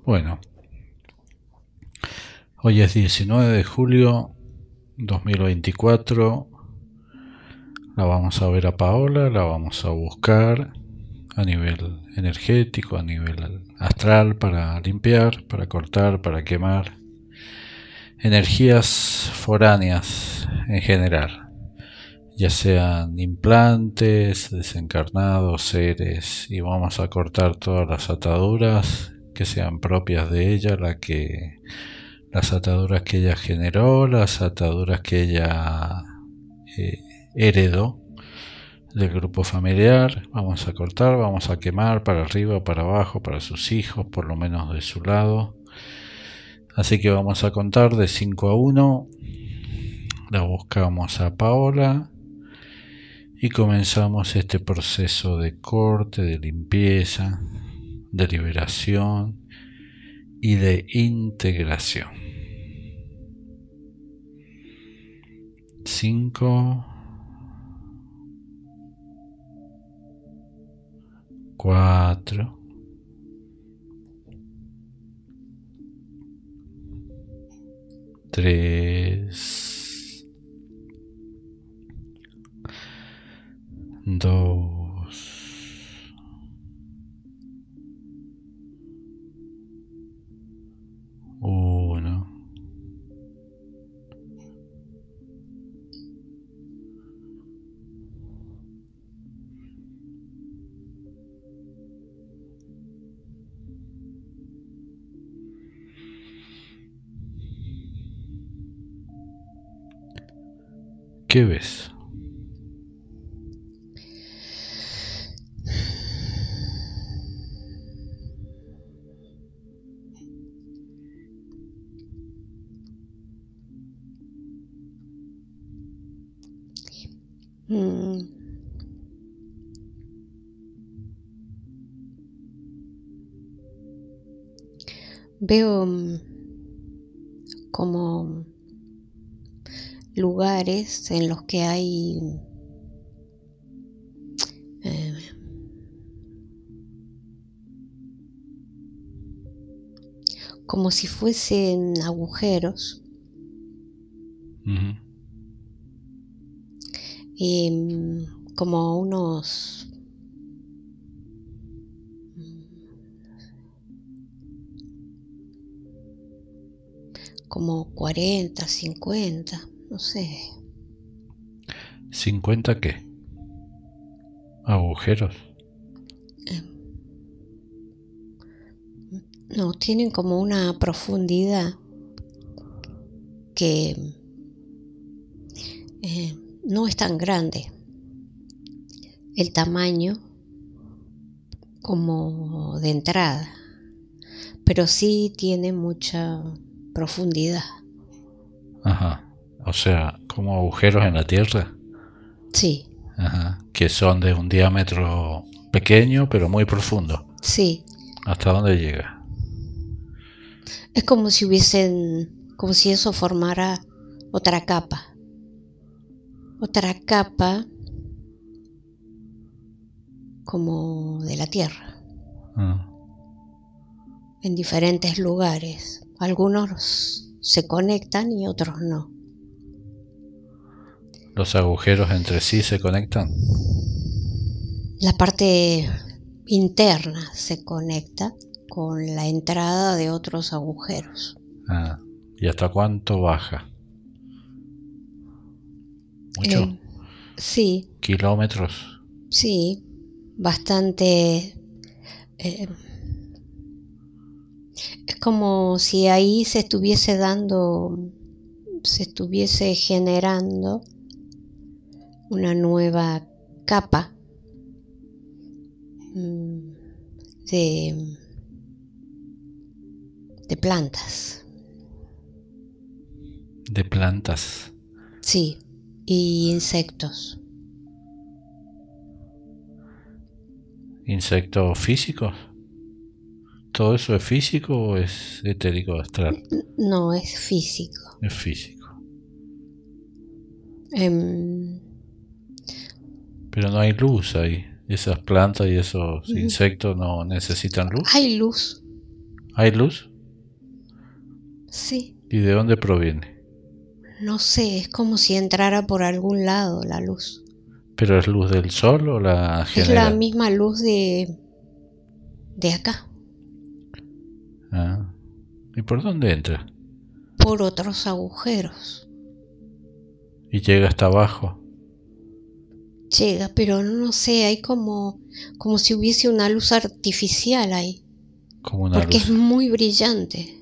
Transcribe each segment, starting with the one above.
Bueno, hoy es 19 de julio 2024. La vamos a ver a Paola, la vamos a buscar a nivel energético, a nivel astral, para limpiar, para cortar, para quemar energías foráneas en general, ya sean implantes, desencarnados, seres, y vamos a cortar todas las ataduras que sean propias de ella, las ataduras que ella generó, las ataduras que ella heredó del grupo familiar. Vamos a cortar, vamos a quemar para arriba, para abajo, para sus hijos, por lo menos de su lado. Así que vamos a contar de 5 a 1. La buscamos a Paola y comenzamos este proceso de corte, de limpieza, de liberación y de integración. 5, 4, 3, 2, 1. ¿Qué ves? Veo como lugares en los que hay como si fuesen agujeros. Como unos como 40, 50, no sé. ¿50 qué? ¿Agujeros? No, tienen como una profundidad que no es tan grande. El tamaño como de entrada, pero sí tiene mucha profundidad. Ajá. O sea, como agujeros en la tierra. Sí. Ajá. Que son de un diámetro pequeño pero muy profundo. Sí. ¿Hasta dónde llega? Es como si eso formara otra capa como de la tierra. En diferentes lugares. Algunos se conectan y otros no. ¿Los agujeros entre sí se conectan? La parte interna se conecta con la entrada de otros agujeros. ¿Y hasta cuánto baja? ¿Mucho? Sí. ¿Kilómetros? Sí, bastante. Es como si ahí se estuviese generando una nueva capa de plantas. ¿De plantas? Sí, y insectos. ¿Insectos físicos? ¿Todo eso es físico o es etérico astral? No, es físico. Es físico. Pero no hay luz ahí. Esas plantas y esos insectos no necesitan luz. Hay luz. ¿Hay luz? Sí, ¿Y de dónde proviene? no sé, es como si entrara por algún lado la luz. ¿Pero es luz del sol o la Es la general? misma luz de acá, Ah. ¿Y por dónde entra? por otros agujeros. Y llega hasta abajo, Llega, pero no sé, hay como si hubiese una luz artificial ahí, como una porque es luz. muy brillante,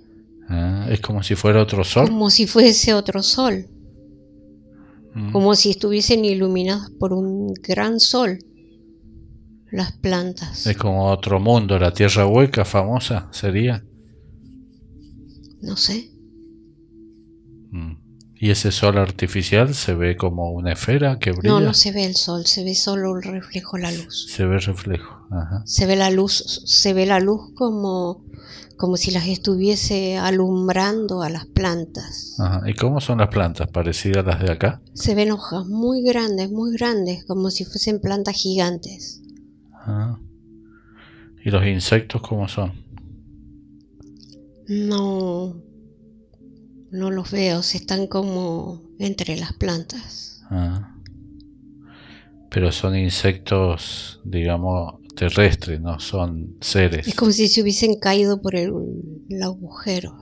Ah, es como si fuera otro sol. como si fuese otro sol, Mm. como si estuviesen iluminadas por un gran sol las plantas. Es como otro mundo, la tierra hueca famosa sería. No sé, Mm. Y ese sol artificial se ve como una esfera que brilla. no se ve el sol, se ve solo el reflejo de la luz. Se ve reflejo. Ajá. Se ve la luz como si las estuviese alumbrando a las plantas. Ajá. ¿Y cómo son las plantas? ¿Parecidas a las de acá? Se ven hojas muy grandes, como si fuesen plantas gigantes. Ah. ¿Y los insectos cómo son? No, no los veo, se están como entre las plantas. Ah. Pero son insectos, digamos, terrestres, no son seres. Es como si se hubiesen caído por el agujero.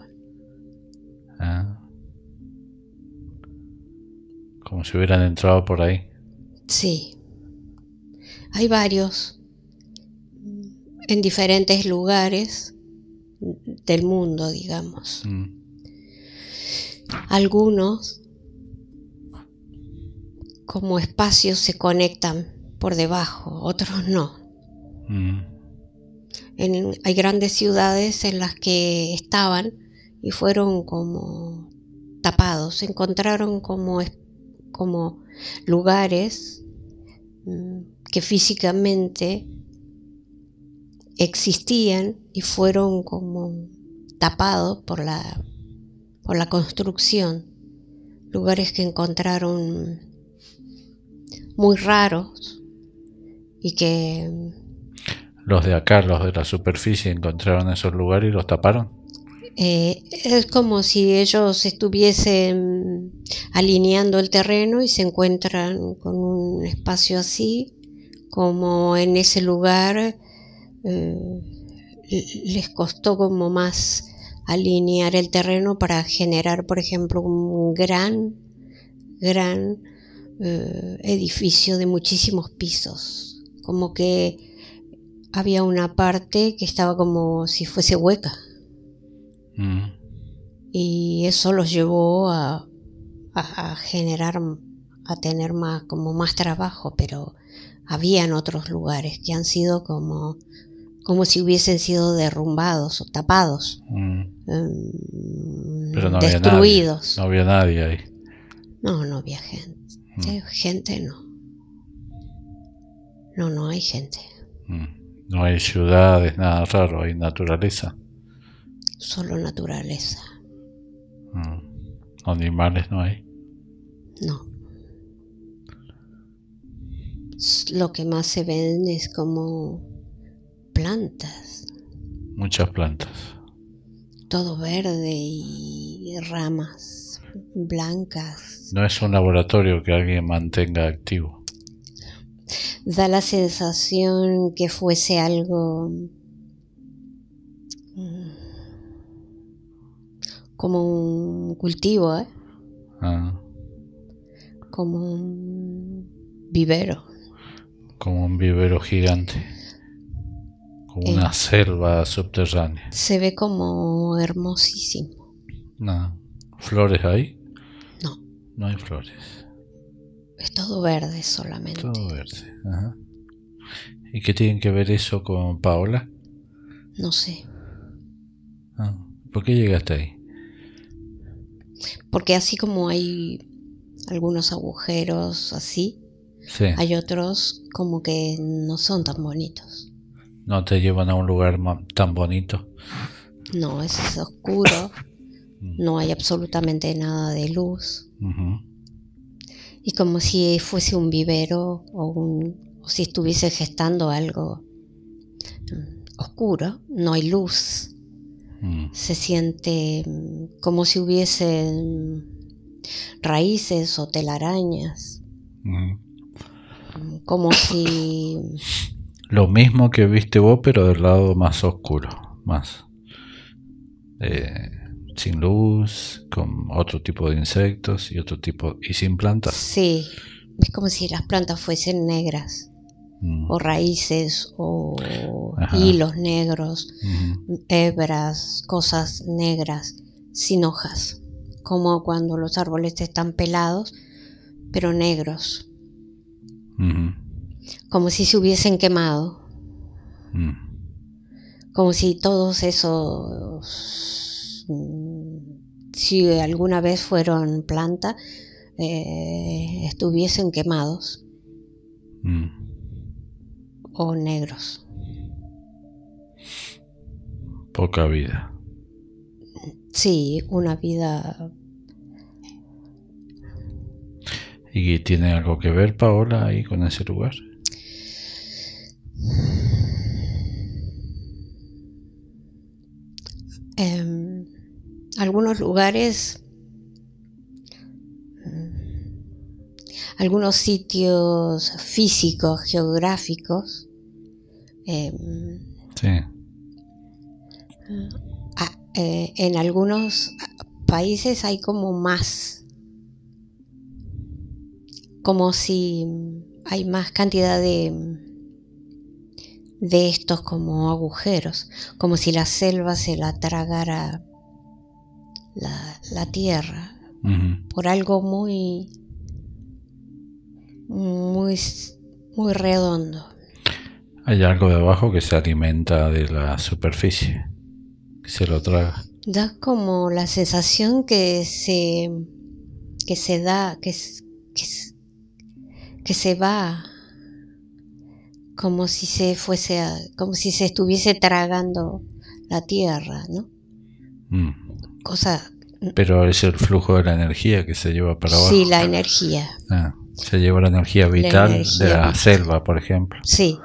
Ah. Como si hubieran entrado por ahí. Sí, hay varios en diferentes lugares del mundo, digamos. Mm. Algunos, como espacios, se conectan por debajo, otros no. Mm. Hay grandes ciudades en las que estaban y fueron como tapados. Se encontraron como lugares que físicamente existían y fueron como tapados por la construcción. Lugares que encontraron muy raros y que Los de acá, los de la superficie, encontraron esos lugares y los taparon. es como si ellos estuviesen alineando el terreno y se encuentran con un espacio así, como en ese lugar les costó como más alinear el terreno para generar, por ejemplo, un gran edificio de muchísimos pisos, como que había una parte que estaba como si fuese hueca. Mm. Y eso los llevó a generar, a tener como más trabajo, pero habían otros lugares que han sido como si hubiesen sido derrumbados o tapados, Pero no destruidos. había nadie ahí. No había gente. Gente no. No hay gente. No hay ciudades, nada raro, hay naturaleza. Solo naturaleza. Animales no hay. No. Lo que más se ven es como plantas. Muchas plantas. Todo verde y ramas blancas. No es un laboratorio que alguien mantenga activo. Da la sensación que fuese algo como un cultivo, como un vivero. Como un vivero gigante. Como una selva subterránea. Se ve como hermosísimo. No. ¿Flores hay? No. No hay flores. Es todo verde solamente. Todo verde. Ajá. ¿Y qué tiene que ver eso con Paola? No sé. ¿Por qué llegaste ahí? Porque así como hay algunos agujeros así, Sí. hay otros como que no son tan bonitos. ¿No te llevan a un lugar tan bonito? No, es oscuro. No hay absolutamente nada de luz. Y como si fuese un vivero o si estuviese gestando algo oscuro, no hay luz. Se siente como si hubiesen raíces o telarañas. Como si... Lo mismo que viste vos, pero del lado más oscuro, más sin luz, con otro tipo de insectos y otro tipo, y sin plantas. Sí, es como si las plantas fuesen negras, o raíces, o hilos negros, hebras, cosas negras, sin hojas, como cuando los árboles están pelados, pero negros. Como si se hubiesen quemado. Como si todos esos, si alguna vez fueron planta, estuviesen quemados o negros. Poca vida. Sí, una vida. ¿Y tiene algo que ver, Paola, ahí con ese lugar? Algunos lugares, algunos sitios físicos, geográficos, Sí. En algunos países hay como más, como si hay más cantidad de estos como agujeros, como si la selva se la tragara la tierra, por algo muy redondo. Hay algo de abajo que se alimenta de la superficie, que se lo traga. Da como la sensación que se va, como si se estuviese tragando la tierra, ¿no? Cosa. Pero es el flujo de la energía que se lleva para abajo. Sí, la energía. Se lleva la energía vital de la selva, por ejemplo. Sí.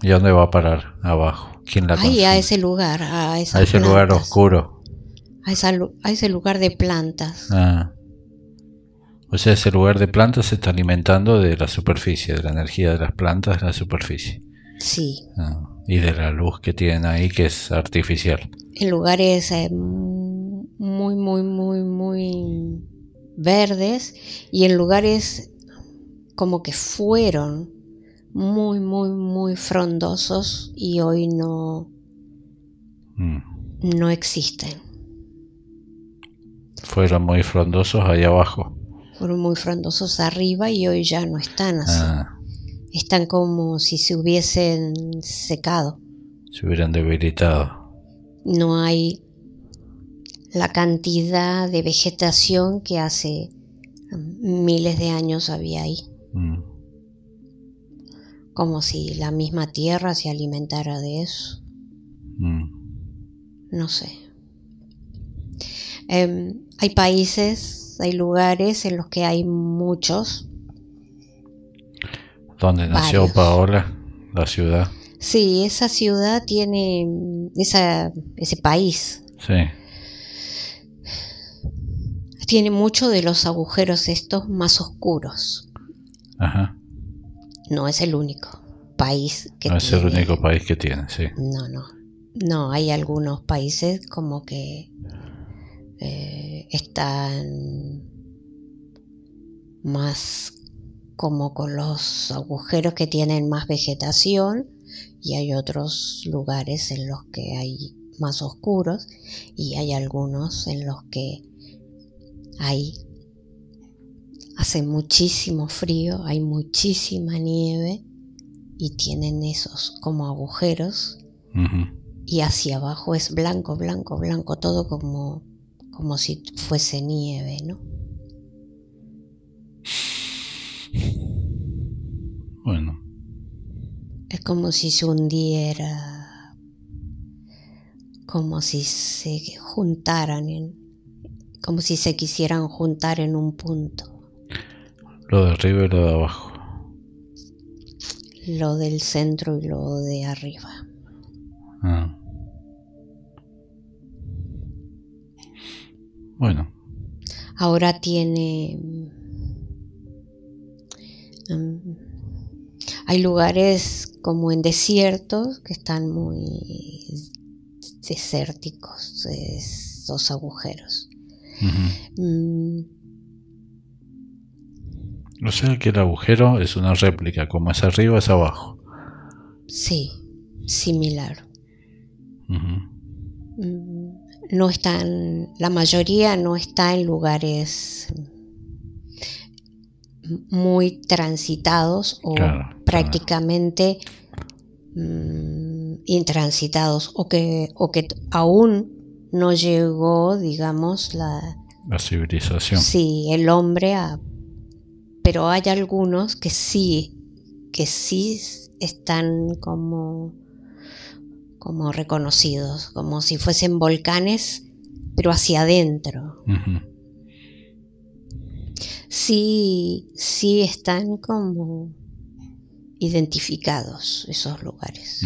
¿Y a dónde va a parar? Abajo. ¿Quién la consume? A ese lugar, a esas a ese plantas, lugar oscuro. A ese lugar de plantas. O sea, ese lugar de plantas se está alimentando de la superficie, de la energía de las plantas de la superficie. Sí. Y de la luz que tienen ahí, que es artificial. En lugares muy verdes, y en lugares como que fueron muy frondosos y hoy no existen. Fueron muy frondosos ahí abajo. Fueron muy frondosos arriba y hoy ya no están así. Están como si se hubiesen secado. Se hubieran debilitado. No hay la cantidad de vegetación que hace miles de años había ahí. Como si la misma tierra se alimentara de eso. No sé. Hay países, hay lugares en los que hay muchos. ¿Dónde nació varios. Paola? La ciudad. Sí, esa ciudad tiene ese país. Sí. Tiene mucho de los agujeros estos más oscuros. Ajá. No es el único país que no tiene. Es el único país que tiene, sí. No, hay algunos países como que están más como con los agujeros que tienen más vegetación, y hay otros lugares en los que hay más oscuros, y hay algunos en los que hace muchísimo frío, hay muchísima nieve y tienen esos como agujeros. Y hacia abajo es blanco, todo como si fuese nieve, ¿no? Bueno. Es como si se hundiera, como si se juntaran, como si se quisieran juntar en un punto. Lo de arriba y lo de abajo. Lo del centro y lo de arriba. ahora tiene... hay lugares como en desiertos que están muy desérticos, esos agujeros. O sea que el agujero es una réplica, como es arriba es abajo. Sí, similar. No están, la mayoría no está en lugares muy transitados o prácticamente intransitados, o que aún no llegó, digamos, la civilización. Sí, el hombre pero hay algunos que sí están como reconocidos, como si fuesen volcanes, pero hacia adentro. Sí están como identificados esos lugares.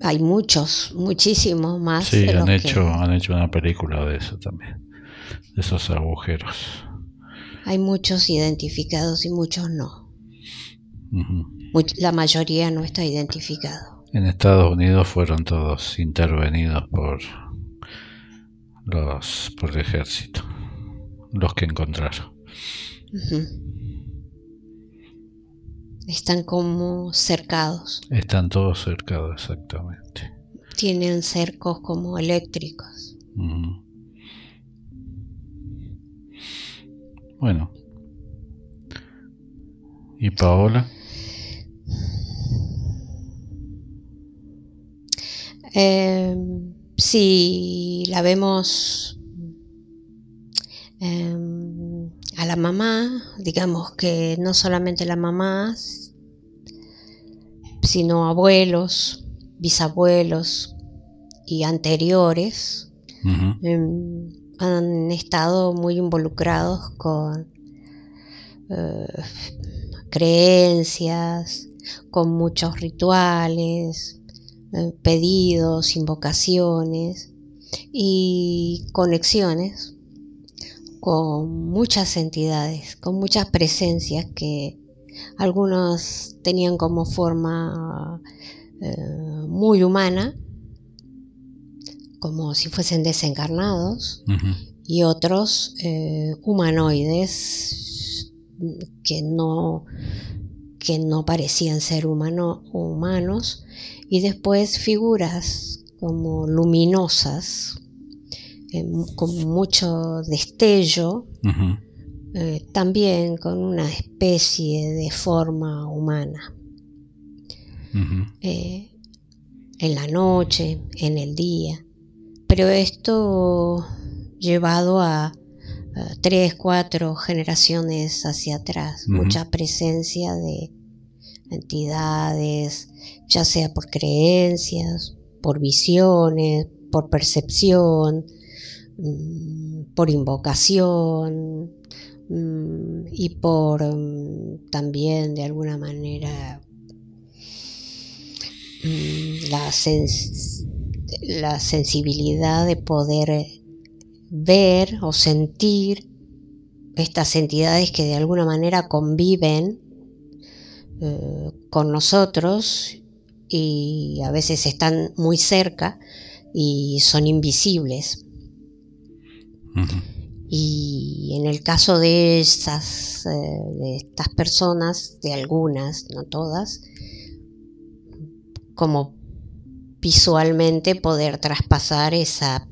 Hay muchísimos más. Sí, han hecho una película de eso también, de esos agujeros. Hay muchos identificados y muchos no. La mayoría no está identificado. En Estados Unidos fueron todos intervenidos por el ejército, los que encontraron. Están como cercados. Están todos cercados, exactamente. Tienen cercos como eléctricos. Bueno. ¿Y Paola? Si la vemos a la mamá, digamos que no solamente la mamá, sino abuelos, bisabuelos y anteriores han estado muy involucrados con creencias, con muchos rituales, pedidos, invocaciones y conexiones con muchas entidades, con muchas presencias que algunos tenían como forma muy humana, como si fuesen desencarnados, y otros humanoides que no parecían ser humanos, y después figuras como luminosas, con mucho destello, también con una especie de forma humana. En la noche, en el día, pero esto llevado a 3, 4 generaciones hacia atrás, mucha presencia de entidades, ya sea por creencias, por visiones, por percepción, por invocación, y por también de alguna manera la sensibilidad de poder ver o sentir estas entidades que de alguna manera conviven con nosotros y a veces están muy cerca y son invisibles. Y en el caso de estas personas, de algunas, no todas, como visualmente poder traspasar esa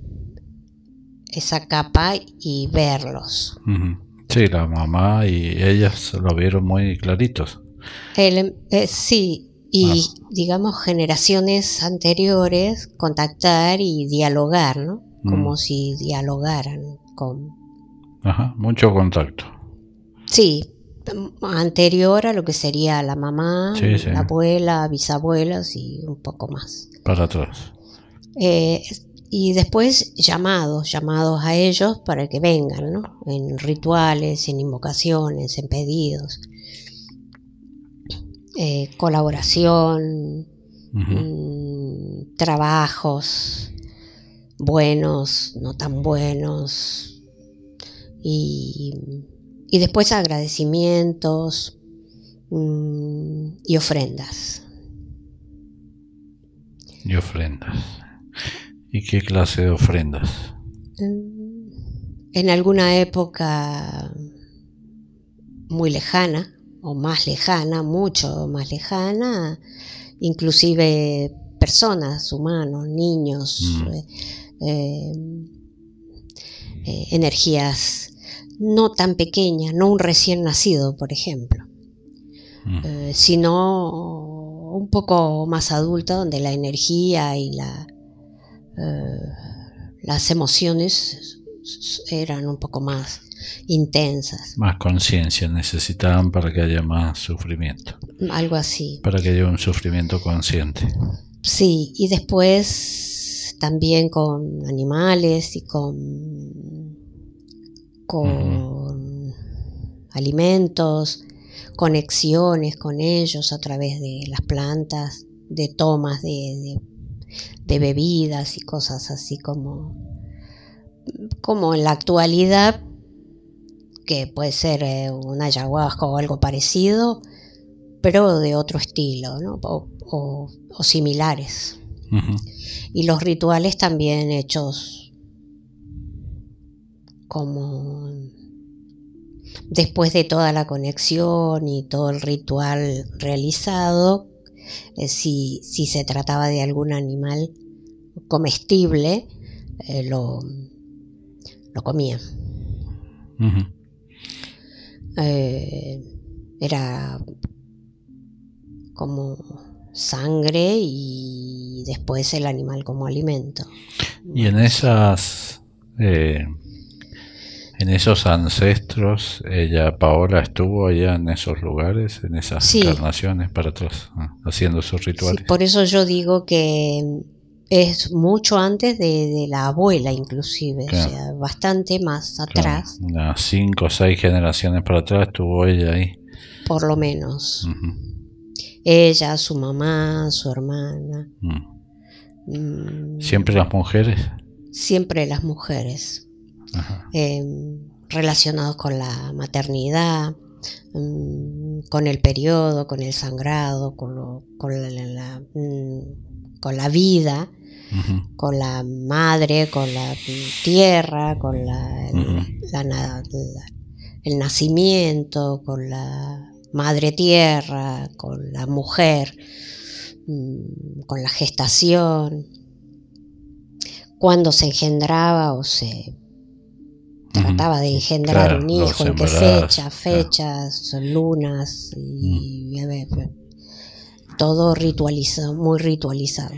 capa y verlos. Sí, la mamá y ellas lo vieron muy claritos. Sí, y digamos generaciones anteriores contactar y dialogar, ¿no? Como si dialogaran con... mucho contacto. Sí, anterior a lo que sería la mamá, la abuela, bisabuelas y un poco más. Para atrás. Y después llamados a ellos para que vengan, ¿no? En rituales, en invocaciones, en pedidos. Colaboración, trabajos buenos, no tan buenos, y, y después agradecimientos y ofrendas. Y ofrendas. ¿Y qué clase de ofrendas? En alguna época muy lejana, o más lejana, mucho más lejana, inclusive personas, humanos, niños, energías no tan pequeñas, no un recién nacido, por ejemplo, sino un poco más adulta, donde la energía y las emociones eran un poco más intensas. Más conciencia necesitaban para que haya más sufrimiento. Algo así. Para que haya un sufrimiento consciente. Sí, y después también con animales y con alimentos, conexiones con ellos a través de las plantas, de tomas de bebidas y cosas así como en la actualidad, que puede ser una ayahuasca o algo parecido, pero de otro estilo, ¿no? o similares. Y los rituales también hechos como después de toda la conexión y todo el ritual realizado, si se trataba de algún animal comestible, lo comían. Era como sangre y después el animal como alimento. Y en esos ancestros, Paola estuvo allá en esos lugares, en esas encarnaciones para atrás, haciendo sus rituales. Sí, por eso yo digo que es mucho antes de la abuela, inclusive, claro. O sea, bastante más atrás. Claro. Unas 5 o 6 generaciones para atrás estuvo ella ahí. Por lo menos. Ella, su mamá, su hermana. ¿Siempre las mujeres? Siempre las mujeres. Relacionados con la maternidad, con el periodo, con el sangrado, con la vida, con la madre, con la tierra, con el nacimiento, con la madre tierra, con la mujer, con la gestación, cuando se engendraba o se trataba de engendrar un hijo, en qué fechas, fechas, lunas, y todo ritualizado, muy ritualizado.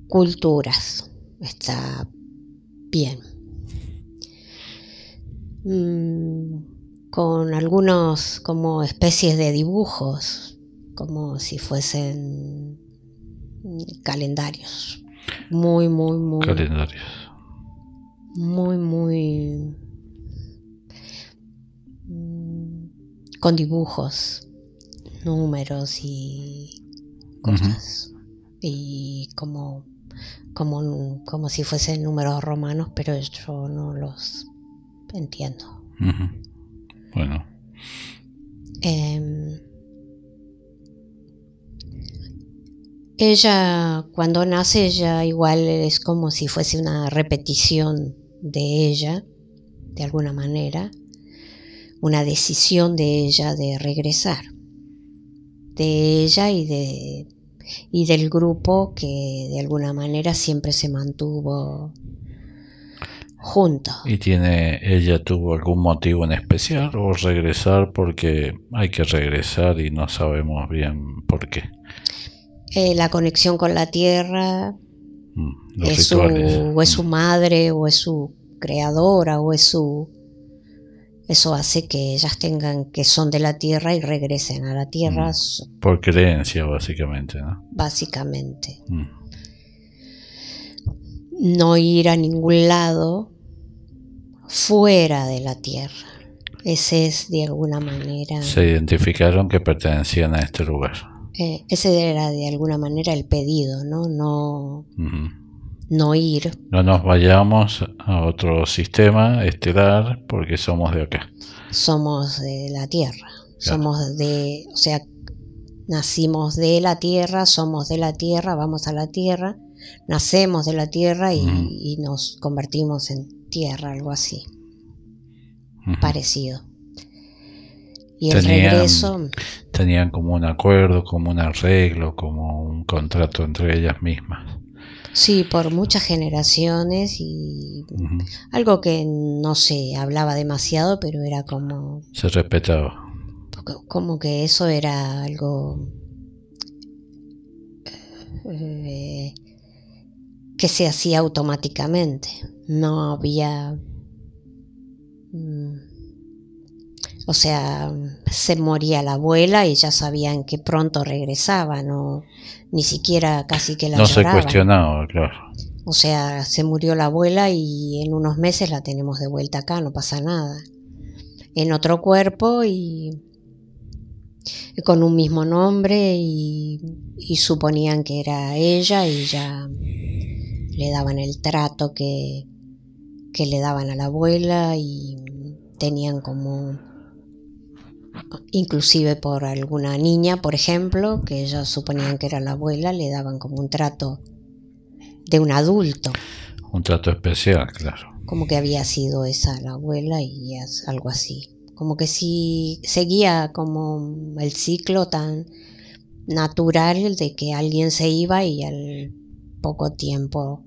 Culturas, está bien. Con algunos como especies de dibujos, como si fuesen calendarios. Muy calendarios. Muy con dibujos, números y cosas. Y como si fuesen números romanos, pero yo no los entiendo. Bueno. Ella, cuando nace, ella igual es como si fuese una repetición de ella, de alguna manera, una decisión de ella de regresar, de ella y del grupo que de alguna manera siempre se mantuvo junto. ¿Y ella tuvo algún motivo en especial o regresar porque hay que regresar y no sabemos bien por qué? La conexión con la tierra, es su madre, o es su creadora, o eso hace que ellas que son de la tierra y regresen a la tierra. Por creencia, básicamente, ¿no? Básicamente. No ir a ningún lado fuera de la tierra. Ese es de alguna manera. Se identificaron que pertenecían a este lugar. Ese era de alguna manera el pedido, ¿no? no ir. No nos vayamos a otro sistema estelar porque somos de acá. Somos de la Tierra. Claro. O sea, nacimos de la Tierra, somos de la Tierra, vamos a la Tierra, nacemos de la Tierra y nos convertimos en Tierra, algo así. Parecido. Y el regreso... Tenían como un acuerdo, como un arreglo, como un contrato entre ellas mismas. Sí, por muchas generaciones y algo que no se hablaba demasiado, pero era como... Se respetaba. Como que eso era algo que se hacía automáticamente. No había... O sea, se moría la abuela y ya sabían que pronto regresaba, no, ni siquiera casi que la lloraban. No se cuestionaba, claro. O sea, se murió la abuela y en unos meses la tenemos de vuelta acá, no pasa nada. En otro cuerpo y con un mismo nombre y suponían que era ella y ya le daban el trato que le daban a la abuela y tenían como... Inclusive por alguna niña, por ejemplo, que ellos suponían que era la abuela, le daban como un trato de un adulto. Un trato especial, claro. Como que había sido esa la abuela y algo así. Como que sí seguía como el ciclo tan natural de que alguien se iba y al poco tiempo,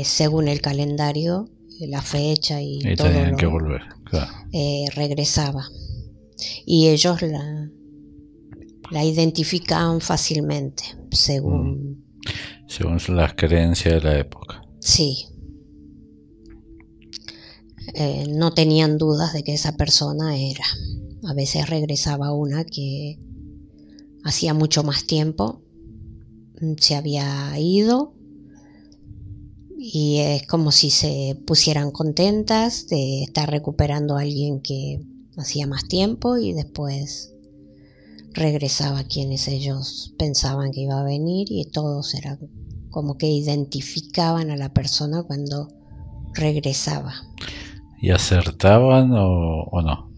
según el calendario, la fecha y todo tenían que volver, claro. Regresaba. Y ellos la identificaban fácilmente, según las creencias de la época. Sí. No tenían dudas de que esa persona era. A veces regresaba una que hacía mucho más tiempo se había ido y es como si se pusieran contentas de estar recuperando a alguien que hacía más tiempo y después regresaba quienes ellos pensaban que iba a venir y todos eran como que identificaban a la persona cuando regresaba. ¿Y acertaban o no?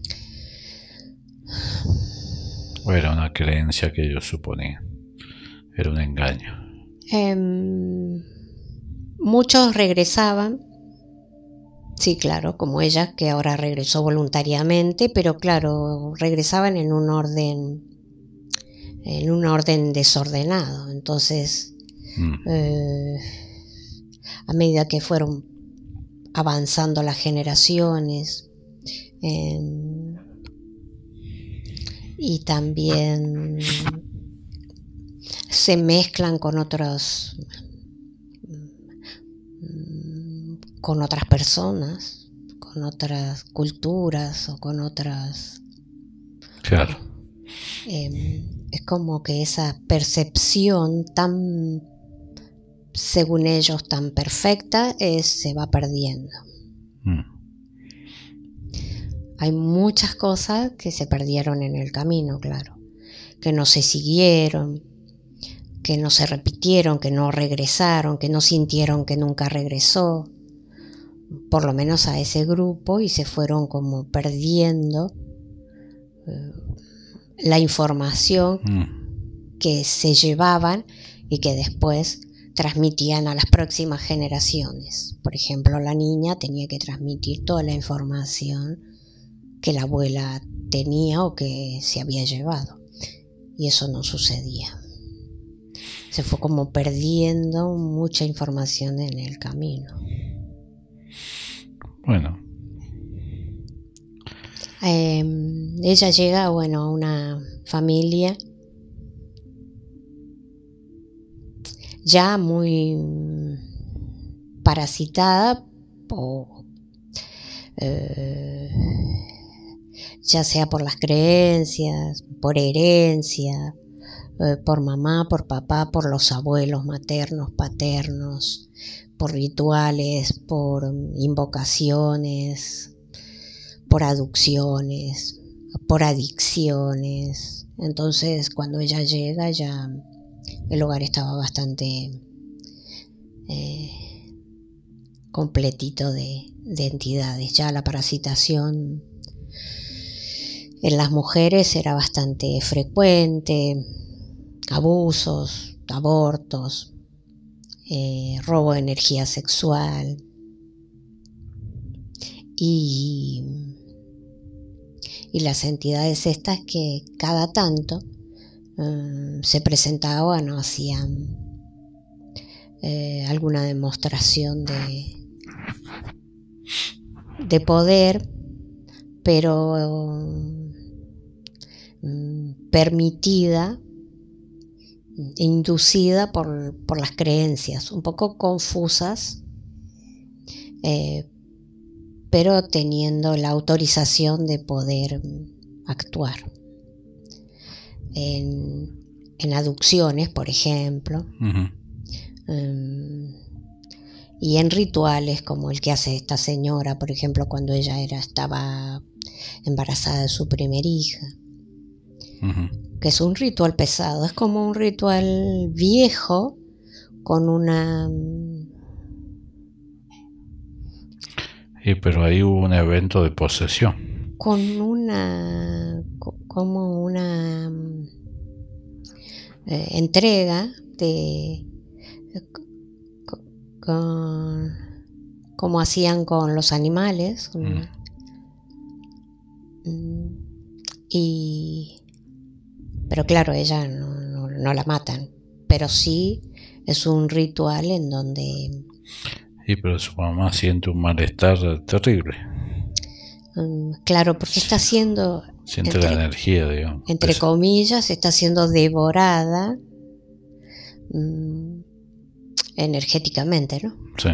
¿O era una creencia que ellos suponían? Era un engaño. Muchos regresaban. Sí, claro, como ella, que ahora regresó voluntariamente, pero claro, regresaban en un orden desordenado. Entonces, a medida que fueron avanzando las generaciones, y también se mezclan con otras personas, con otras culturas o con otras... Claro. Es como que esa percepción tan, según ellos, tan perfecta se va perdiendo. Hay muchas cosas que se perdieron en el camino, claro, que no se siguieron, que no se repitieron, que no regresaron, que no sintieron que nunca regresó, por lo menos a ese grupo, y se fueron como perdiendo la información que se llevaban y que después transmitían a las próximas generaciones. Por ejemplo, la niña tenía que transmitir toda la información que la abuela tenía o que se había llevado, y eso no sucedía. Se fue como perdiendo mucha información en el camino. Bueno. Ella llega, a una familia ya muy parasitada, ya sea por las creencias, por herencia, por mamá, por papá, por los abuelos maternos, paternos, por rituales, por invocaciones, por aducciones, por adicciones. Entonces, cuando ella llega, ya el hogar estaba bastante completito de entidades. Ya la parasitación en las mujeres era bastante frecuente, abusos, abortos, robo de energía sexual y las entidades estas que cada tanto se presentaban o hacían alguna demostración de poder, pero permitida, inducida por las creencias, un poco confusas, pero teniendo la autorización de poder actuar. En aducciones, por ejemplo, y en rituales como el que hace esta señora, por ejemplo, cuando ella estaba embarazada de su primer hija, que es un ritual pesado, es como un ritual viejo con una... pero ahí hubo un evento de posesión. Con como una entrega de... como hacían con los animales. Pero claro, ella no la matan, pero sí es un ritual en donde... pero su mamá siente un malestar terrible. Claro, porque está siendo... Siente la energía, digamos. Entre comillas, está siendo devorada energéticamente, ¿no? Sí.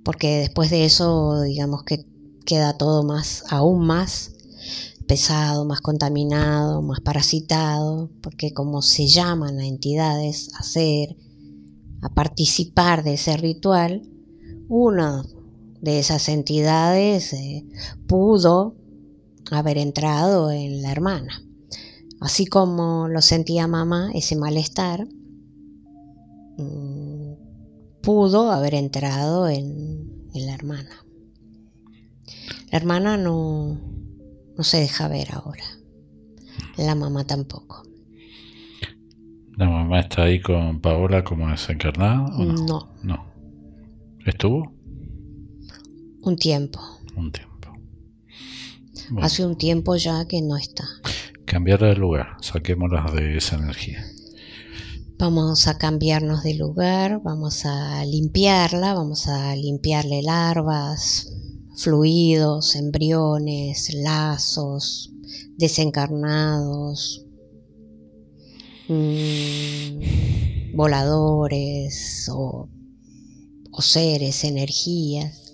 Porque después de eso, digamos que queda todo aún más pesado, más contaminado, más parasitado, porque como se llaman a entidades a participar de ese ritual, una de esas entidades pudo haber entrado en la hermana. Así como lo sentía mamá, ese malestar, pudo haber entrado en la hermana. La hermana no se deja ver ahora. La mamá tampoco. ¿La mamá está ahí con Paola como desencarnada o no? No. ¿Estuvo? Un tiempo. Bueno. Hace un tiempo ya que no está. Cambiarla de lugar, saquémoslas de esa energía. Vamos a cambiarnos de lugar, vamos a limpiarla, vamos a limpiarle larvas, fluidos, embriones, lazos, desencarnados, voladores o seres, energías.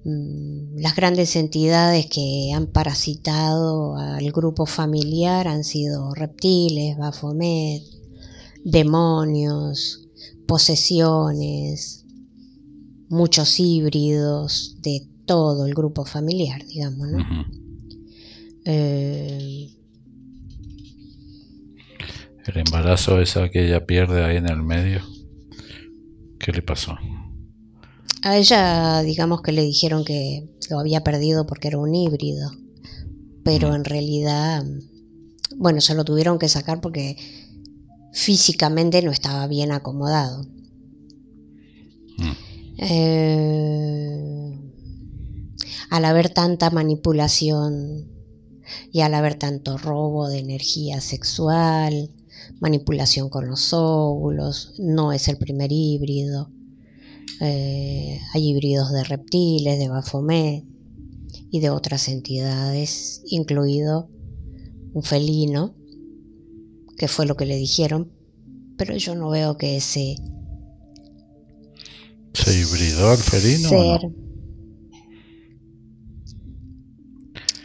Las grandes entidades que han parasitado al grupo familiar han sido reptiles, Baphomet, demonios, posesiones, muchos híbridos de todo el grupo familiar, digamos, ¿no? El embarazo esa que ella pierde ahí en el medio, ¿qué le pasó? A ella, digamos que le dijeron que lo había perdido porque era un híbrido, pero en realidad, bueno, se lo tuvieron que sacar porque físicamente no estaba bien acomodado. Al haber tanta manipulación y al haber tanto robo de energía sexual, manipulación con los óvulos, no es el primer híbrido. Hay híbridos de reptiles, de Baphomet y de otras entidades, incluido un felino, que fue lo que le dijeron, pero yo no veo que ese... ¿Se hibridó al felino o no?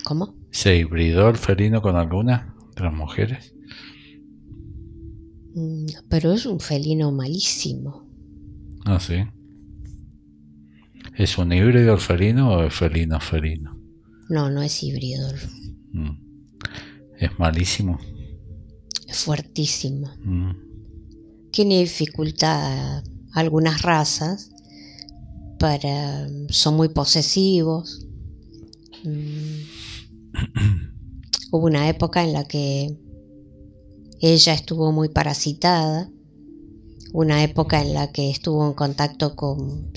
¿Cómo? ¿Se hibridó el felino con alguna de las mujeres? Pero es un felino malísimo. Ah, sí. ¿Es un híbrido el felino o es felino? No, no es híbrido. ¿Es malísimo? Es fuertísimo. Tiene dificultad algunas razas son muy posesivos. Hubo una época en la que ella estuvo muy parasitada, una época en la que estuvo en contacto con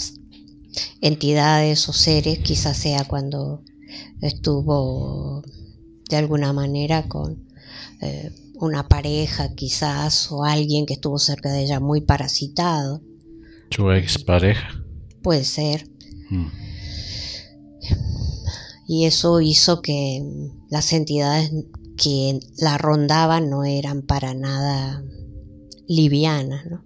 entidades o seres, quizás sea cuando estuvo de alguna manera con una pareja quizás, o alguien que estuvo cerca de ella muy parasitado. ¿Su ex pareja? Puede ser. Y eso hizo que las entidades que la rondaban no eran para nada livianas, ¿no?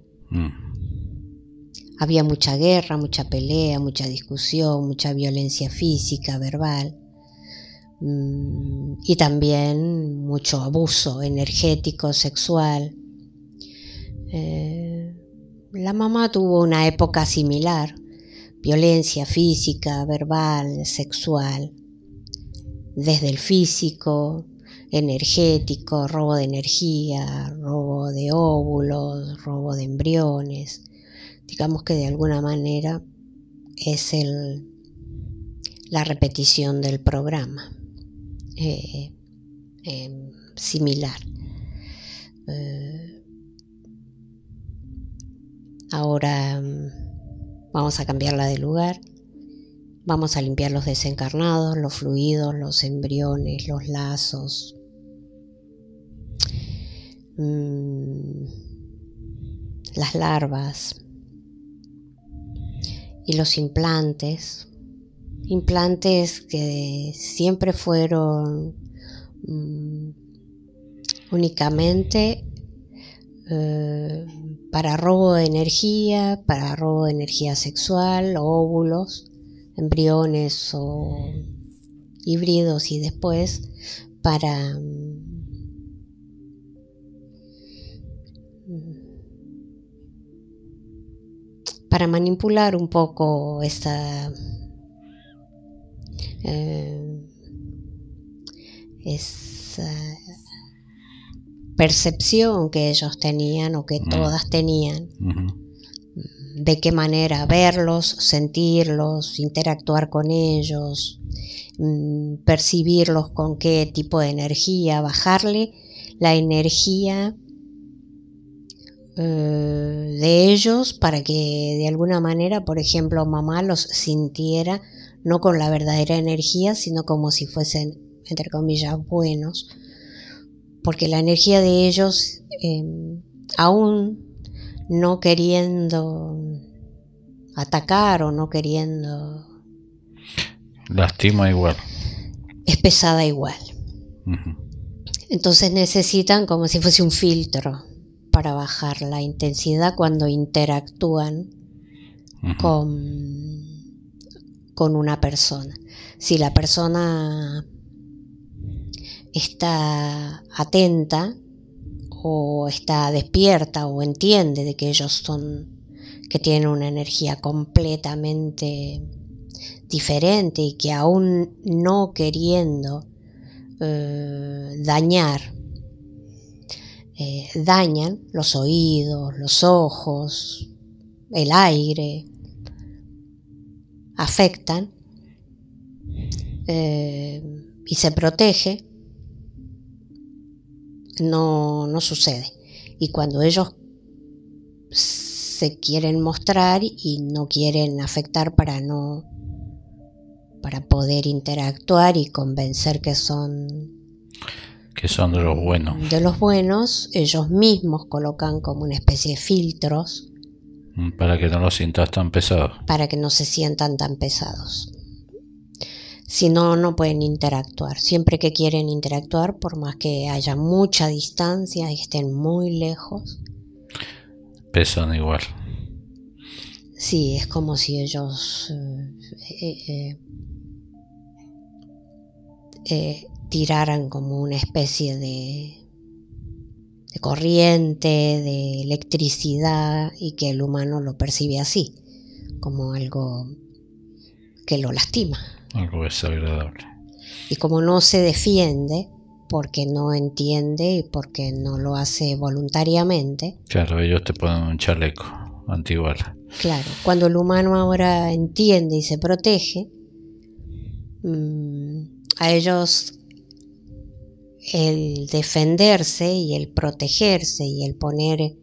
Había mucha guerra, mucha pelea, mucha discusión, mucha violencia física, verbal, y también mucho abuso energético, sexual. La mamá tuvo una época similar: violencia física, verbal, sexual, desde el físico, energético, robo de energía, robo de óvulos, robo de embriones. Digamos que de alguna manera es la repetición del programa, similar. Ahora vamos a cambiarla de lugar. Vamos a limpiar los desencarnados, los fluidos, los embriones, los lazos, las larvas y los implantes. Implantes que siempre fueron únicamente para robo de energía sexual, óvulos, embriones o híbridos, y después para manipular un poco esa percepción que ellos tenían, o que todas tenían, de qué manera verlos, sentirlos, interactuar con ellos, percibirlos con qué tipo de energía, bajarle la energía de ellos para que de alguna manera, por ejemplo, mamá los sintiera no con la verdadera energía, sino como si fuesen, entre comillas, buenos, porque la energía de ellos, aún no queriendo atacar o no queriendo, lastima igual, es pesada igual. Entonces necesitan como si fuese un filtro para bajar la intensidad cuando interactúan con una persona. Si la persona está atenta o está despierta o entiende de que ellos que tienen una energía completamente diferente, y que aún no queriendo dañan los oídos, los ojos, el aire, afectan y se protege, no sucede. Y cuando ellos se quieren mostrar y no quieren afectar para poder interactuar y convencer que son de los buenos. De los buenos, ellos mismos colocan como una especie de filtros para que no los sientas tan pesados. Para que no se sientan tan pesados. Si no, no pueden interactuar. Siempre que quieren interactuar, por más que haya mucha distancia y estén muy lejos, pesan igual. Sí, es como si ellos tiraran como una especie de corriente, de electricidad, y que el humano lo percibe así, como algo que lo lastima. Algo desagradable. Y como no se defiende, porque no entiende y porque no lo hace voluntariamente. Claro, ellos te ponen un chaleco. antigual. Claro, cuando el humano ahora entiende y se protege, a ellos el defenderse y el protegerse y el poner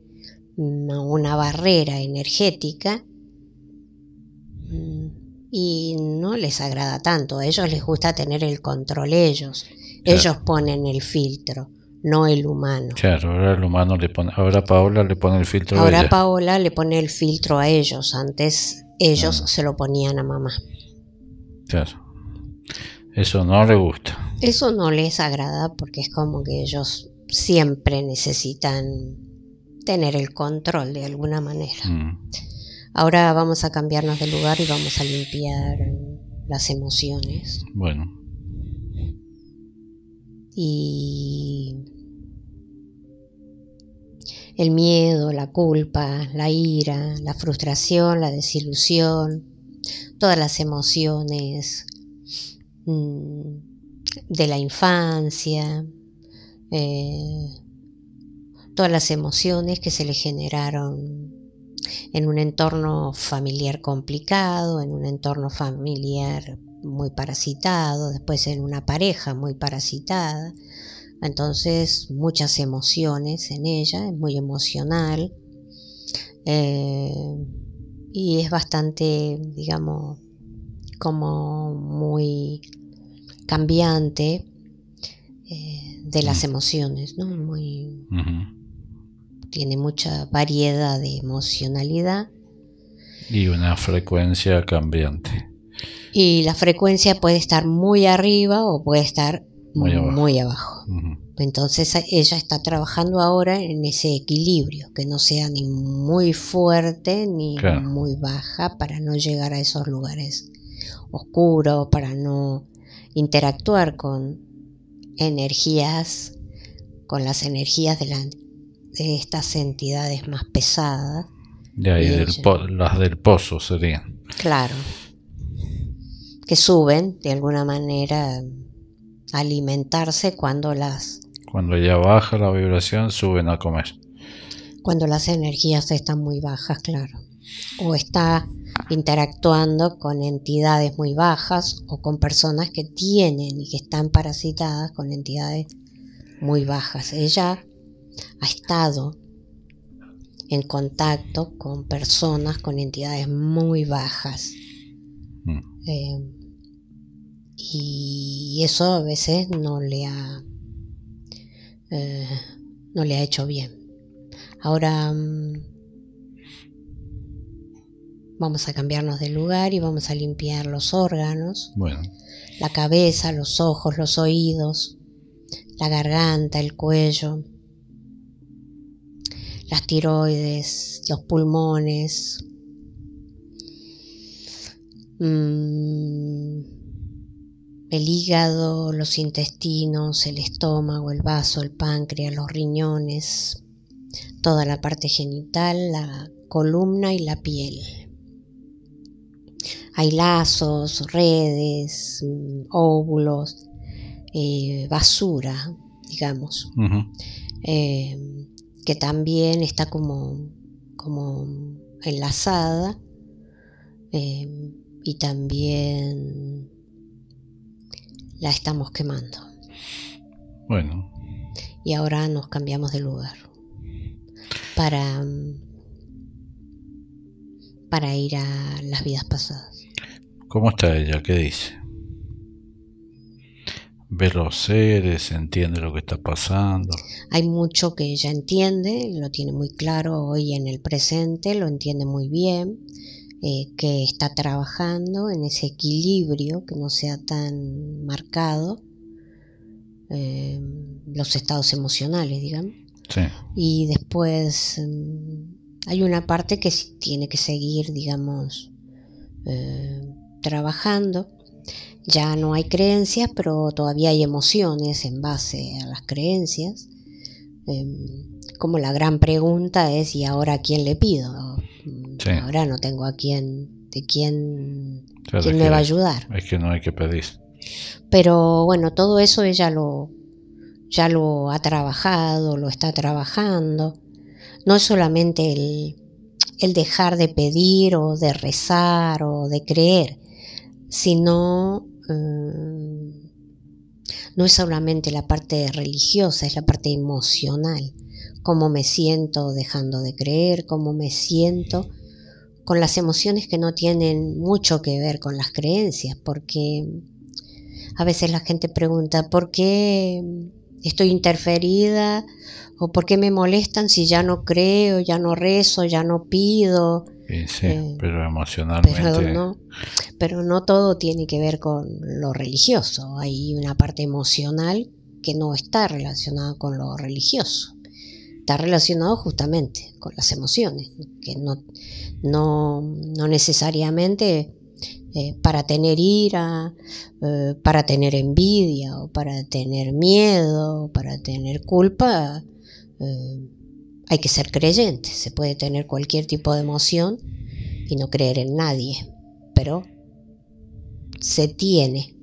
una barrera energética y no les agrada tanto. A ellos les gusta tener el control ellos. Claro. Ellos ponen el filtro, no el humano. Claro, ahora el humano le pone, ahora Paola le pone el filtro a ella. Ahora Paola le pone el filtro a ellos. Antes ellos se lo ponían a mamá. Claro. Eso no le gusta. Eso no les agrada porque es como que ellos siempre necesitan tener el control de alguna manera. Ahora vamos a cambiarnos de lugar y vamos a limpiar las emociones. Bueno. Y el miedo, la culpa, la ira, la frustración, la desilusión, todas las emociones de la infancia, todas las emociones que se le generaron en un entorno familiar complicado, en un entorno familiar muy parasitado, después en una pareja muy parasitada. Entonces muchas emociones en ella, es muy emocional y es bastante, digamos, como muy cambiante de las emociones, ¿no? Muy, tiene mucha variedad de emocionalidad. Y una frecuencia cambiante. Y la frecuencia puede estar muy arriba o puede estar muy abajo. Entonces ella está trabajando ahora en ese equilibrio, que no sea ni muy fuerte ni muy baja para no llegar a esos lugares oscuros, para no interactuar con energías, con las energías de estas entidades más pesadas. De ahí las del pozo serían. Claro. Que suben de alguna manera a alimentarse cuando ya baja la vibración, suben a comer. Cuando las energías están muy bajas, claro. O está interactuando con entidades muy bajas o con personas que tienen y que están parasitadas con entidades muy bajas. Ella ha estado en contacto con personas con entidades muy bajas. Y eso a veces no le ha hecho bien. Ahora vamos a cambiarnos de lugar y vamos a limpiar los órganos, la cabeza, los ojos, los oídos, la garganta, el cuello, las tiroides, los pulmones, el hígado, los intestinos, el estómago, el vaso, el páncreas, los riñones, toda la parte genital, la columna y la piel. Hay lazos, redes, óvulos, basura, digamos, que también está como enlazada y también la estamos quemando. Bueno. Y ahora nos cambiamos de lugar para ir a las vidas pasadas. ¿Cómo está ella? ¿Qué dice? ¿Ve los seres? ¿Entiende lo que está pasando? Hay mucho que ella entiende, lo tiene muy claro hoy en el presente, lo entiende muy bien. Que está trabajando en ese equilibrio que no sea tan marcado, los estados emocionales, digamos. Sí. Y después hay una parte que tiene que seguir, digamos, trabajando. Ya no hay creencias, pero todavía hay emociones en base a las creencias. Como la gran pregunta es, ¿y ahora a quién le pido? Sí. Ahora no tengo a quién me va a ayudar. Es que no hay que pedir. Pero bueno, todo eso ella ya lo ha trabajado, lo está trabajando. No es solamente el dejar de pedir o de rezar o de creer, sino no es solamente la parte religiosa, es la parte emocional. Cómo me siento dejando de creer, cómo me siento con las emociones que no tienen mucho que ver con las creencias, porque a veces la gente pregunta ¿por qué estoy interferida? ¿O por qué me molestan si ya no creo, ya no rezo, ya no pido? Sí, pero emocionalmente... Pero no todo tiene que ver con lo religioso. Hay una parte emocional que no está relacionada con lo religioso. Está relacionado justamente con las emociones, que no necesariamente para tener ira, para tener envidia o para tener miedo, o para tener culpa, hay que ser creyente. Se puede tener cualquier tipo de emoción y no creer en nadie, pero se tiene,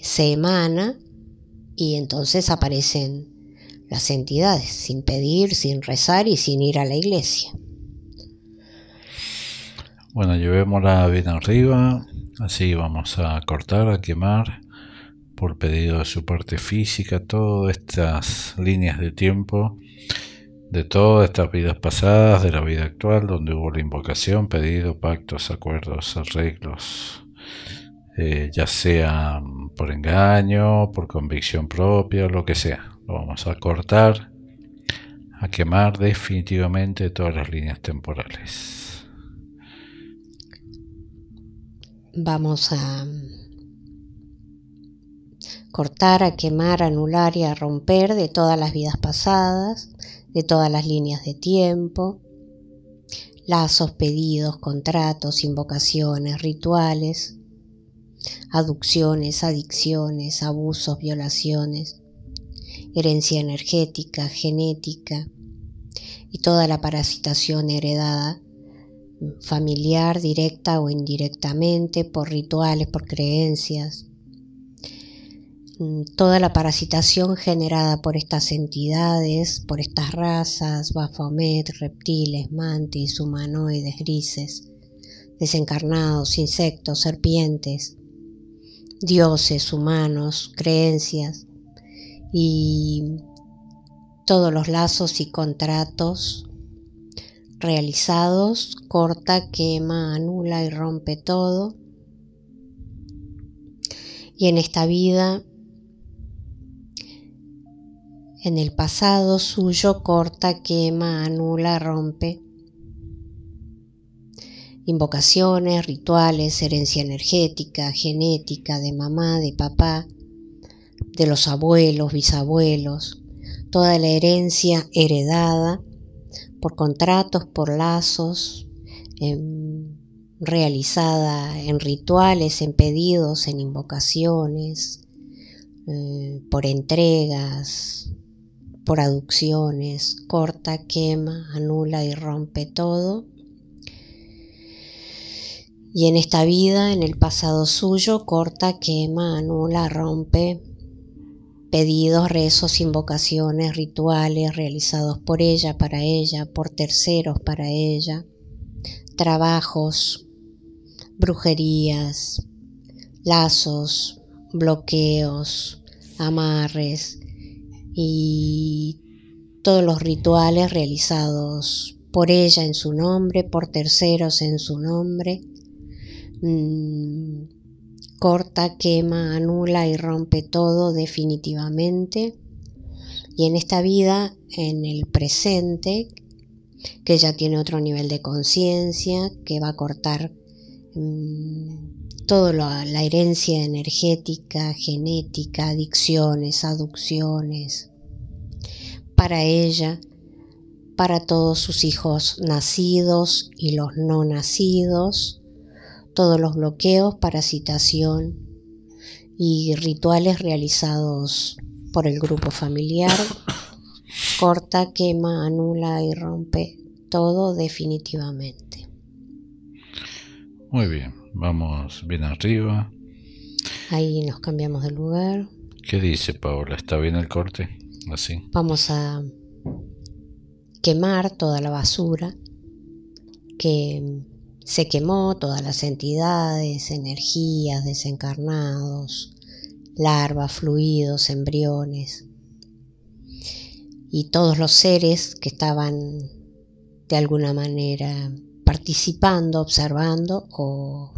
se emana y entonces aparecen las entidades, sin pedir, sin rezar y sin ir a la iglesia. Bueno, llevémosla bien arriba, así vamos a cortar, a quemar, por pedido de su parte física, todas estas líneas de tiempo, de todas estas vidas pasadas, de la vida actual, donde hubo la invocación, pedido, pactos, acuerdos, arreglos, ya sea por engaño, por convicción propia, lo que sea. Lo vamos a cortar, a quemar definitivamente todas las líneas temporales. Vamos a cortar, a quemar, a anular y a romper de todas las vidas pasadas, de todas las líneas de tiempo, lazos, pedidos, contratos, invocaciones, rituales, aducciones, adicciones, abusos, violaciones, herencia energética, genética y toda la parasitación heredada, familiar, directa o indirectamente, por rituales, por creencias. Toda la parasitación generada por estas entidades, por estas razas, Baphomet, reptiles, mantis, humanoides, grises, desencarnados, insectos, serpientes, dioses, humanos, creencias y todos los lazos y contratos realizados, corta, quema, anula y rompe todo. Y en esta vida, en el pasado suyo, corta, quema, anula, rompe. Invocaciones, rituales, herencia energética, genética, de mamá, de papá, de los abuelos, bisabuelos, toda la herencia heredada por contratos, por lazos, realizada en rituales, en pedidos, en invocaciones, por entregas, por aducciones, corta, quema, anula y rompe todo. Y en esta vida, en el pasado suyo, corta, quema, anula, rompe pedidos, rezos, invocaciones, rituales realizados por ella, por terceros para ella, trabajos, brujerías, lazos, bloqueos, amarres y todos los rituales realizados por ella en su nombre, por terceros en su nombre. Corta, quema, anula y rompe todo definitivamente. Y en esta vida, en el presente, que ya tiene otro nivel de conciencia, que va a cortar toda la herencia energética, genética, adicciones, aducciones, para ella, para todos sus hijos nacidos y los no nacidos, todos los bloqueos, parasitación y rituales realizados por el grupo familiar, corta, quema, anula y rompe todo definitivamente. Muy bien, vamos bien arriba. Ahí nos cambiamos de lugar. ¿Qué dice Paola? ¿Está bien el corte? Así. Vamos a quemar toda la basura, que se quemó todas las entidades, energías, desencarnados, larvas, fluidos, embriones y todos los seres que estaban de alguna manera participando, observando o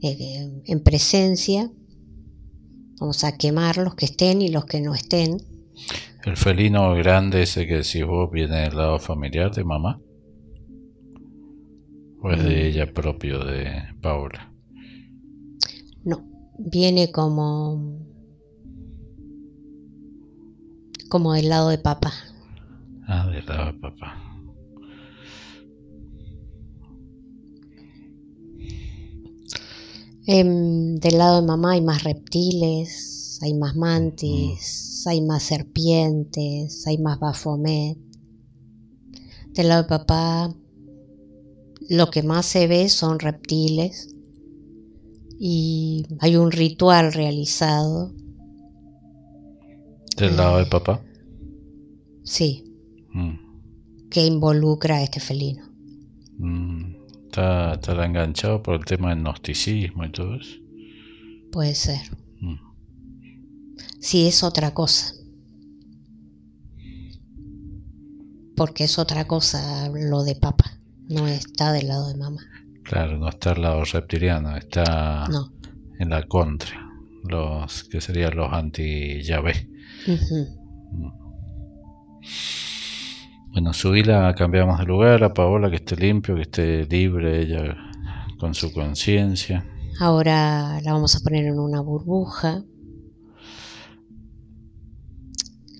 en presencia. Vamos a quemar los que estén y los que no estén. ¿El felino grande ese que decís vos viene del lado familiar de mamá? ¿O es de ella propio, de Paula? No, viene como del lado de papá. Ah, del lado de papá. Del lado de mamá hay más reptiles, hay más mantis, hay más serpientes, hay más Baphomet. Del lado de papá lo que más se ve son reptiles y hay un ritual realizado. ¿Del lado de papá? Sí, que involucra a este felino. ¿Está enganchado por el tema del gnosticismo y todo eso? Puede ser. Sí, es otra cosa. Porque es otra cosa lo de papá. No está del lado de mamá. Claro, no está al lado reptiliano, está en la contra. Los que serían los anti-Yahvé. Bueno, subila, cambiamos de lugar a Paola, que esté limpio, que esté libre ella con su conciencia. Ahora la vamos a poner en una burbuja.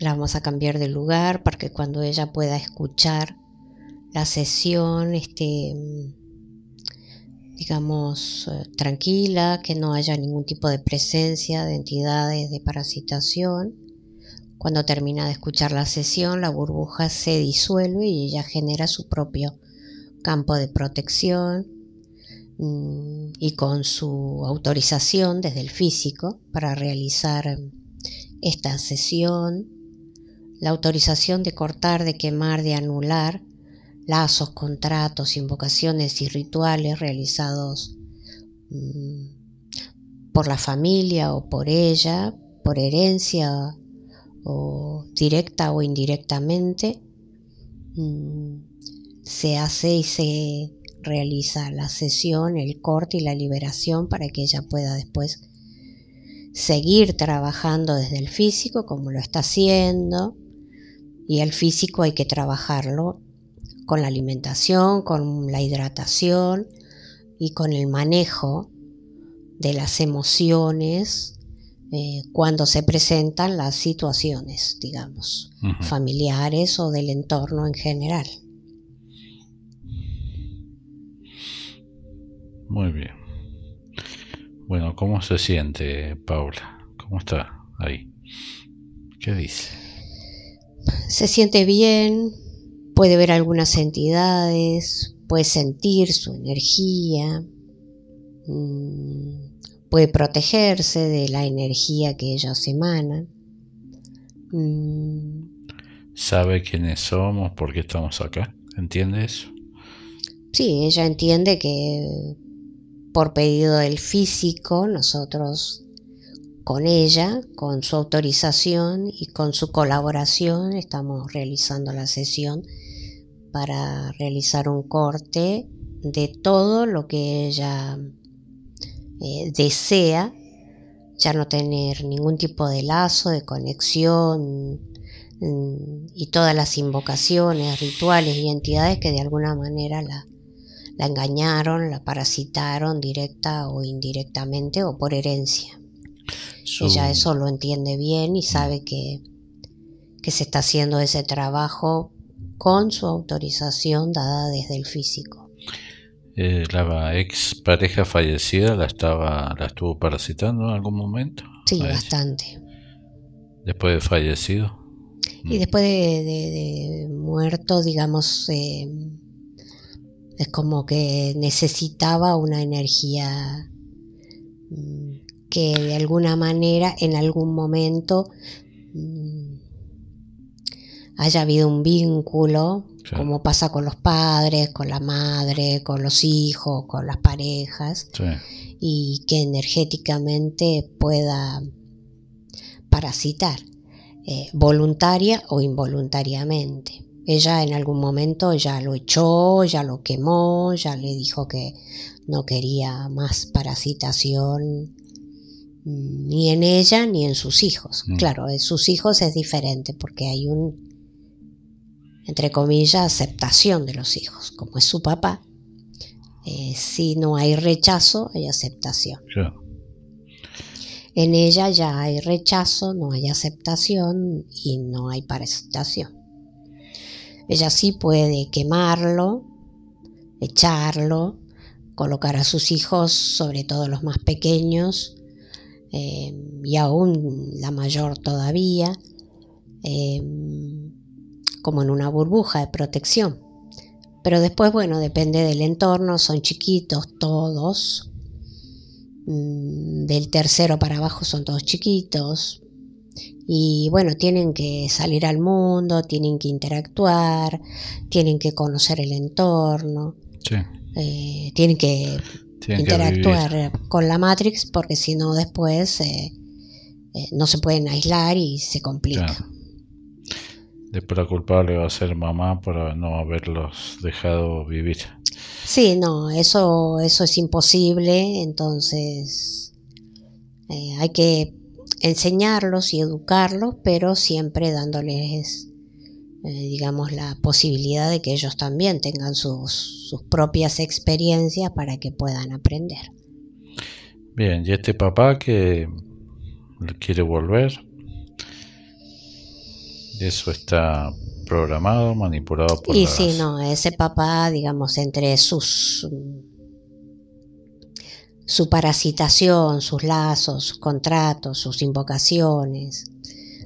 La vamos a cambiar de lugar para que cuando ella pueda escuchar la sesión digamos, tranquila, que no haya ningún tipo de presencia de entidades de parasitación. Cuando termina de escuchar la sesión, la burbuja se disuelve y ella genera su propio campo de protección y con su autorización desde el físico para realizar esta sesión, la autorización de cortar, de quemar, de anular lazos, contratos, invocaciones y rituales realizados por la familia o por ella, por herencia o directa o indirectamente. Se hace y se realiza la sesión, el corte y la liberación para que ella pueda después seguir trabajando desde el físico como lo está haciendo, y el físico hay que trabajarlo con la alimentación, con la hidratación y con el manejo de las emociones cuando se presentan las situaciones, digamos, familiares o del entorno en general. Muy bien. Bueno, ¿cómo se siente Paula? ¿Cómo está ahí? ¿Qué dice? Se siente bien, puede ver algunas entidades, puede sentir su energía, puede protegerse de la energía que ellos emanan. ¿Sabe quiénes somos? ¿Por qué estamos acá? ¿Entiende eso? Sí, ella entiende que por pedido del físico, nosotros con ella, con su autorización y con su colaboración, estamos realizando la sesión para realizar un corte de todo lo que ella desea, ya no tener ningún tipo de lazo, de conexión y todas las invocaciones, rituales y entidades que de alguna manera la engañaron, la parasitaron directa o indirectamente o por herencia. Ella eso lo entiende bien y sabe que se está haciendo ese trabajo con su autorización dada desde el físico. ¿La ex pareja fallecida la estuvo parasitando en algún momento? Sí, bastante. ¿Después de fallecido? Y después de muerto, digamos, es como que necesitaba una energía que de alguna manera, en algún momento, haya habido un vínculo, claro. como pasa con los padres, con la madre, con los hijos, con las parejas, Sí, y que energéticamente pueda parasitar, voluntaria o involuntariamente. Ella en algún momento ya lo echó, ya lo quemó, ya le dijo que no quería más parasitación ni en ella ni en sus hijos. Claro, en sus hijos es diferente porque hay entre comillas, aceptación de los hijos, como es su papá. Si no hay rechazo, hay aceptación. claro. En ella ya hay rechazo, no hay aceptación y no hay parasitación. Ella sí puede quemarlo, echarlo, colocar a sus hijos, sobre todo los más pequeños, y aún la mayor todavía, como en una burbuja de protección. Pero después, bueno, depende del entorno, son chiquitos todos. Del tercero para abajo son todos chiquitos. Y bueno, tienen que salir al mundo, tienen que interactuar, tienen que conocer el entorno, Sí. tienen que interactuar vivir. con la Matrix, porque si no después no se pueden aislar y se complica. Claro. Después la culpable va a ser mamá por no haberlos dejado vivir. Sí, no, eso es imposible, entonces hay que enseñarlos y educarlos, pero siempre dándoles, digamos, la posibilidad de que ellos también tengan sus propias experiencias para que puedan aprender. Bien, y este papá que quiere volver, eso está programado, manipulado por Y sí, no, ese papá, digamos, entre su parasitación, sus lazos, sus contratos, sus invocaciones,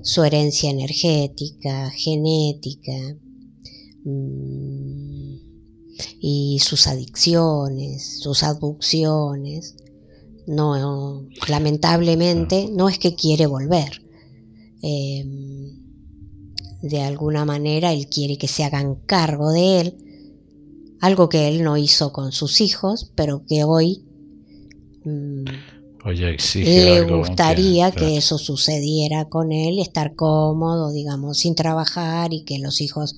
su herencia energética, genética, y sus adicciones, sus abducciones, no, lamentablemente no es que quiere volver. De alguna manera él quiere que se hagan cargo de él, algo que él no hizo con sus hijos, pero que hoy le gustaría que eso sucediera con él, estar cómodo, digamos, sin trabajar, y que los hijos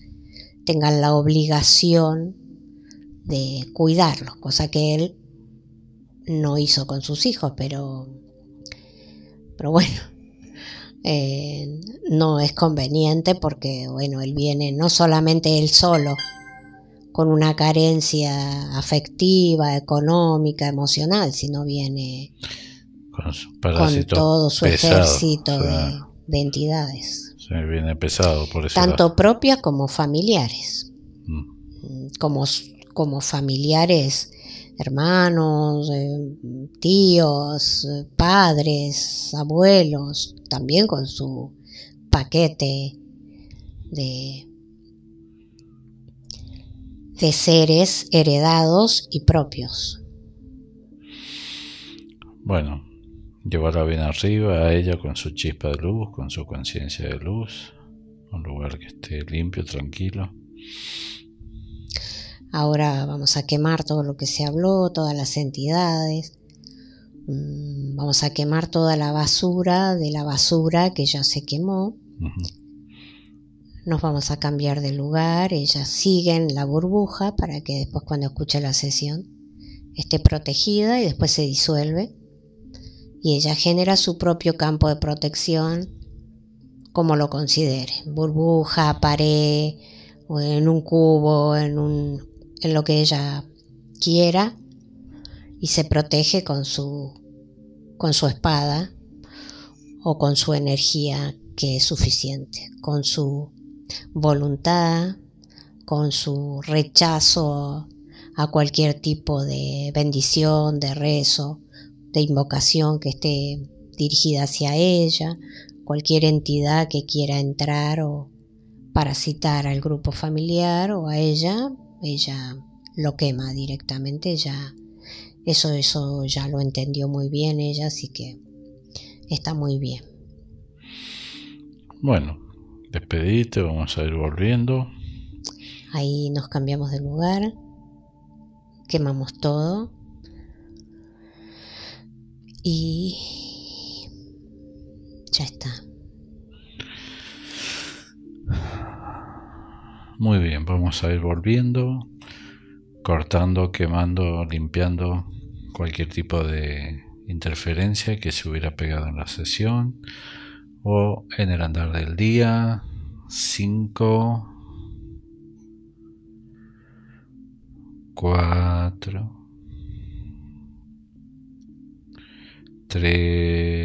tengan la obligación de cuidarlos, cosa que él no hizo con sus hijos, pero bueno, no es conveniente porque, bueno, él viene no solamente él solo, con una carencia afectiva, económica, emocional, sino viene con todo su ejército de entidades. Sí, viene pesado por eso. Tanto propias como familiares. Como familiares, hermanos, tíos, padres, abuelos, también con su paquete de seres heredados y propios. Bueno, llevarla bien arriba a ella con su chispa de luz, con su conciencia de luz, un lugar que esté limpio, tranquilo. Ahora vamos a quemar todo lo que se habló, todas las entidades. Vamos a quemar toda la basura de la basura que ya se quemó. Nos vamos a cambiar de lugar. Ella sigue en la burbuja para que después, cuando escuche la sesión, esté protegida, y después se disuelve. Y ella genera su propio campo de protección, como lo considere: burbuja, pared, o en un cubo, en lo que ella quiera, y se protege con su espada o con su energía, que es suficiente, con su voluntad, con su rechazo a cualquier tipo de bendición, de rezo, de invocación que esté dirigida hacia ella, cualquier entidad que quiera entrar o parasitar al grupo familiar o a ella lo quema directamente. Eso ya lo entendió muy bien ella, así que está muy bien. Bueno, despedite, vamos a ir volviendo. Ahí nos cambiamos de lugar, quemamos todo y ya está. Muy bien, vamos a ir volviendo, cortando, quemando, limpiando cualquier tipo de interferencia que se hubiera pegado en la sesión o en el andar del día. 5, 4, 3,